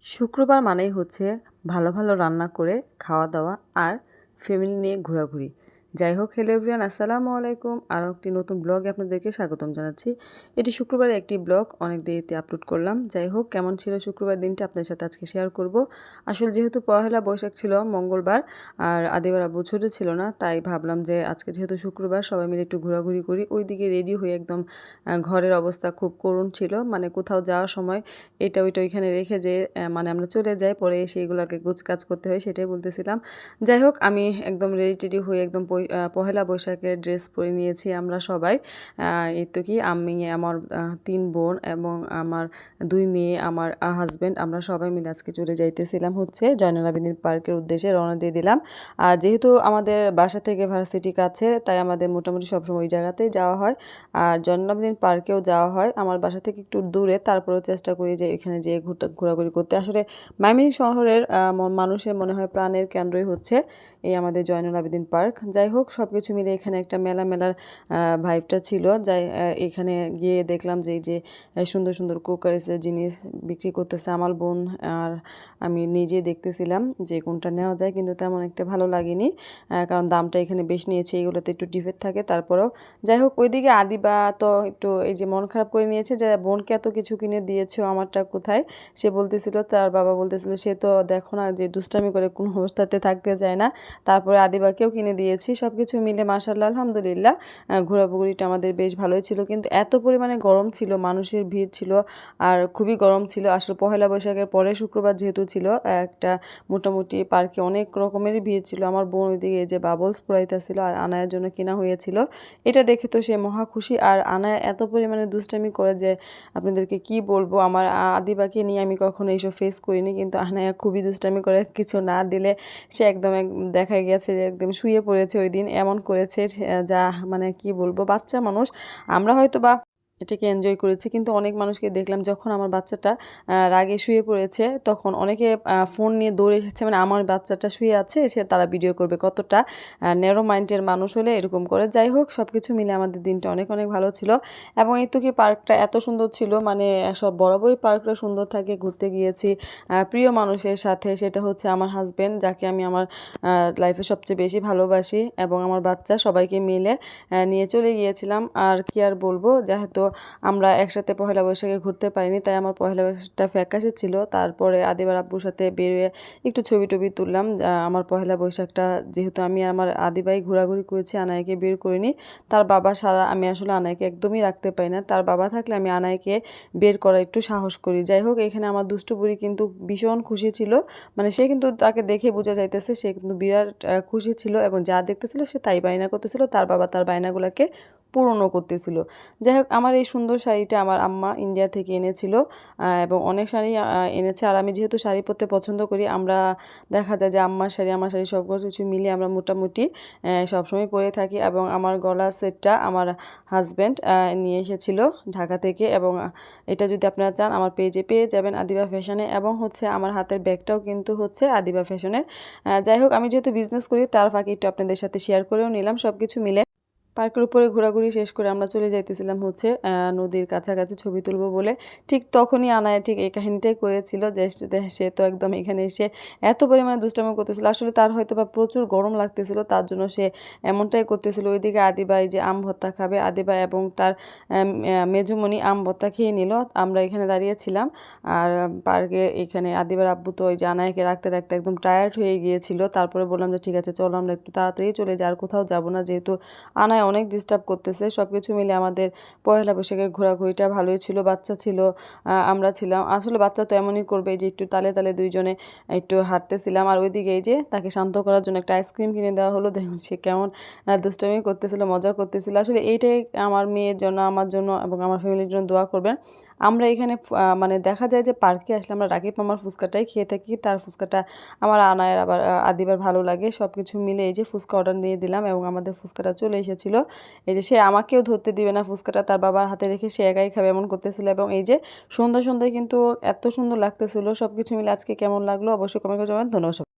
শুক্রবার মানেই হচ্ছে ভালো ভালো রান্না করে খাওয়া দাওয়া আর ফ্যামিলি নিয়ে ঘোরাঘুরি। যাই হোক, হ্যালো এভরিওয়ান, আসসালামু আলাইকুম। আরও একটি নতুন ব্লগে আপনাদেরকে স্বাগতম জানাচ্ছি। এটি শুক্রবারের একটি ব্লগ, অনেক দেরিতে আপলোড করলাম। যাই হোক, কেমন ছিল শুক্রবার দিনটা আপনাদের সাথে আজকে শেয়ার করব। আসলে যেহেতু পহেলা বৈশাখ ছিল মঙ্গলবার, আর আদিবার আব্বু ছোট ছিল না, তাই ভাবলাম যে আজকে যেহেতু শুক্রবার সবাই মিলে একটু ঘোরাঘুরি করি। ওইদিকে রেডি হয়ে একদম ঘরের অবস্থা খুব করুণ ছিল, মানে কোথাও যাওয়ার সময় এটা ওইটা ওইখানে রেখে যে মানে আমরা চলে যাই, পরে এসে এগুলোকে গোছকাজ করতে হয়, সেটাই বলতেছিলাম। যাই হোক, আমি একদম রেডি টেডি হয়ে একদম পহেলা বৈশাখের ড্রেস পরে নিয়েছি আমরা সবাই। এই তো কি, আমি, আমার 3 বোন এবং আমার 2 মেয়ে, আমার হাজব্যান্ড, আমরা সবাই মিলে আজকে চলে যাইতেছিলাম হচ্ছে জয়নুল আবেদীন পার্কের উদ্দেশ্যে রওনা দিয়ে দিলাম। আর যেহেতু আমাদের বাসা থেকে ভার্সিটি কাছে, তাই আমাদের মোটামুটি সবসময় ওই জায়গাতেই যাওয়া হয়। আর জয়নুল আবেদীন পার্কেও যাওয়া হয় আমার বাসা থেকে একটু দূরে, তারপরেও চেষ্টা করি যে এখানে যেয়ে ঘোরাঘুরি করতে। আসলে ময়মনসিংহ শহরের মানুষের মনে হয় প্রাণের কেন্দ্রই হচ্ছে এই আমাদের জয়নুল আবেদীন পার্ক। যাই হোক, সব কিছু মিলে এখানে একটা মেলার ভাইবটা ছিল। যাই এখানে গিয়ে দেখলাম যে এই যে সুন্দর সুন্দর কুকারিসের জিনিস বিক্রি করতেছে আমার বোন, আর আমি নিজে দেখতেছিলাম যে কোনটা নেওয়া যায়, কিন্তু তেমন একটা ভালো লাগেনি, কারণ দামটা এখানে বেশ নিয়েছে, এগুলোতে একটু ডিফেক্ট থাকে। তারপরেও যাই হোক, ওইদিকে আদিবা তো একটু এই যে মন খারাপ করে নিয়েছে যে বোনকে এত কিছু কিনে দিয়েছো, আমারটা কোথায়। সে বলতেছিল, তার বাবা বলতেছিল, সে তো দেখো না যে দুষ্টামি করে কোনো অবস্থাতে থাকতে যায় না। তারপরে আদিবাকেও কিনে দিয়েছি। সব কিছু মিলে মাশাআল্লাহ আলহামদুলিল্লাহ ঘোরাঘুরিটা আমাদের বেশ ভালোই ছিল, কিন্তু এত পরিমাণে গরম ছিল, মানুষের ভিড় ছিল, আর খুবই গরম ছিল। আসলে পহেলা বৈশাখের পরে শুক্রবার যেহেতু ছিল, একটা মোটামুটি পার্কে অনেক রকমেরই ভিড় ছিল। আমার বোন ওইদিকে যে বাবলস পোড়াইতেছিল আর আনায়ের জন্য কেনা হয়েছিল, এটা দেখে তো সে মহা খুশি। আর আনায়া এত পরিমাণে দুষ্টামি করে যে আপনাদেরকে কি বলবো, আমার আদিবাকে নিয়ে আমি কখনো এইসব ফেস করিনি, কিন্তু আনায়া খুবই দুষ্টামি করে, কিছু না দিলে সে একদম দেখা গেছে যে একদম শুয়ে পড়েছে ওই দিন, এমন করেছে যা মানে কি বলবো, বাচ্চা মানুষ। আমরা হয়তো বা এটাকে এনজয় করেছি, কিন্তু অনেক মানুষকে দেখলাম যখন আমার বাচ্চাটা রাগে শুয়ে পড়েছে, তখন অনেকে ফোন নিয়ে দৌড়ে এসেছে, মানে আমার বাচ্চাটা শুয়ে আছে, সে তারা ভিডিও করবে। কতটা ন্যারো মাইন্ডের মানুষ হলে এরকম করে। যাই হোক, সব কিছু মিলে আমাদের দিনটা অনেক অনেক ভালো ছিল। এবং এই তো কি, পার্কটা এত সুন্দর ছিল, মানে সব বরাবরই পার্কটা সুন্দর থাকে। ঘুরতে গিয়েছি প্রিয় মানুষের সাথে, সেটা হচ্ছে আমার হাজব্যান্ড, যাকে আমি আমার লাইফে সবচেয়ে বেশি ভালোবাসি, এবং আমার বাচ্চা, সবাইকে মিলে নিয়ে চলে গিয়েছিলাম। আর কি আর বলবো, যেহেতু আমরা একসাথে পহেলা বৈশাখে ঘুরতে পারিনি, তাই আমার পহেলা বৈশাখটা ফ্যাকাশে ছিল। তারপরে আদিবার আব্বুর সাথে বেরিয়ে একটু ছবি টবি তুললাম। আমার পহেলা বৈশাখটা যেহেতু আমি আমার আদিবাই ঘোরাঘুরি করেছি, আনাইকে বের করিনি। তার বাবা সারা, আমি আসলে আনাইকে একদমই রাখতে পারি না, তার বাবা থাকলে আমি আনাইকে বের করার একটু সাহস করি। যাই হোক, এখানে আমার দুষ্টু বুড়ি কিন্তু ভীষণ খুশি ছিল, মানে সে কিন্তু, তাকে দেখে বোঝা যাইতেছে সে কিন্তু বিরাট খুশি ছিল, এবং যা দেখতেছিল সে তাই বায়না করতেছিল, তার বাবা তার বায়নাগুলোকে পূরণও করতেছিল। যাই হোক, আমার এই সুন্দর শাড়িটা আমার আম্মা ইন্ডিয়া থেকে এনেছিল, এবং অনেক শাড়ি এনেছে। আর আমি যেহেতু শাড়ি পরতে পছন্দ করি, আমরা দেখা যায় যে আম্মার শাড়ি আমার শাড়ি সব কিছু মিলিয়ে আমরা মোটামুটি সবসময় পরে থাকি। এবং আমার গলার সেটটা আমার হাজব্যান্ড নিয়ে এসেছিল ঢাকা থেকে, এবং এটা যদি আপনারা চান আমার পেজে পেয়ে যাবেন আদিবা ফ্যাশনে, এবং হচ্ছে আমার হাতের ব্যাগটাও কিন্তু হচ্ছে আদিবা ফ্যাশনের। যাই হোক, আমি যেহেতু বিজনেস করি, তার ফাঁকে একটু আপনাদের সাথে শেয়ার করেও নিলাম। সব কিছু মিলে পার্কের উপরে ঘোরাঘুরি শেষ করে আমরা চলে যাইতেছিলাম হচ্ছে নদীর কাছাকাছি ছবি তুলবো বলে। ঠিক তখনই আনায় ঠিক এই কাহিনীটাই করেছিল যে সে তো একদম এখানে এসে এত পরিমাণে দুষ্টামি করতেছিল। আসলে তার হয়তো বা প্রচুর গরম লাগতেছিল, তার জন্য সে এমনটাই করতেছিল। ওইদিকে আদিবাই যে আম ভর্তা খাবে, আদিবা এবং তার মেজুমণি আম ভর্তা খেয়ে নিল। আমরা এখানে দাঁড়িয়েছিলাম, আর পার্কে এখানে আদিবার আব্বু তো ওই যে আনায়কে রাখতে রাখতে একদম টায়ার্ড হয়ে গিয়েছিল। তারপরে বললাম যে ঠিক আছে, চলো আমরা একটু তাড়াতাড়ি চলে যাই, আর কোথাও যাবো না, যেহেতু আনায় অনেক ডিস্টার্ব করতেছে। সব কিছু মিলে আমাদের পয়লা বৈশাখের ঘোরাঘুরিটা ভালোই ছিল। বাচ্চা ছিল, আমরা ছিলাম। আসলে বাচ্চা তো এমনই করবে, যে একটু তালে তালে দুইজনে একটু হাঁটতেছিলাম। আর ওইদিকে এই যে তাকে শান্ত করার জন্য একটা আইসক্রিম কিনে দেওয়া হলো। দেখুন সে কেমন দুষ্টামি করতেছিল, মজা করতেছিল। আসলে এইটাই আমার মেয়ের জন্য, আমার জন্য এবং আমার ফ্যামিলির জন্য দোয়া করবেন। আমরা এখানে মানে দেখা যায় যে পার্কে আসলে আমরা রাকিব মামার ফুচকাটাই খেয়ে থাকি। তার ফুচকাটা আমার আনায়ের আবার আদিবার ভালো লাগে। সব কিছু মিলে এই যে ফুচকা অর্ডার দিয়ে দিলাম, এবং আমাদের ফুচকাটা চলে এসেছিল। এই যে সে আমাকেও ধরতে দিবে না, ফুচকাটা তার বাবার হাতে রেখে সে একাই খাবে এমন করতেছিল। এবং এই যে সন্ধ্যায় কিন্তু এত সুন্দর লাগতেছিল। সব কিছু মিলে আজকে কেমন লাগলো অবশ্যই কমেন্ট করে জানাবেন। ধন্যবাদ।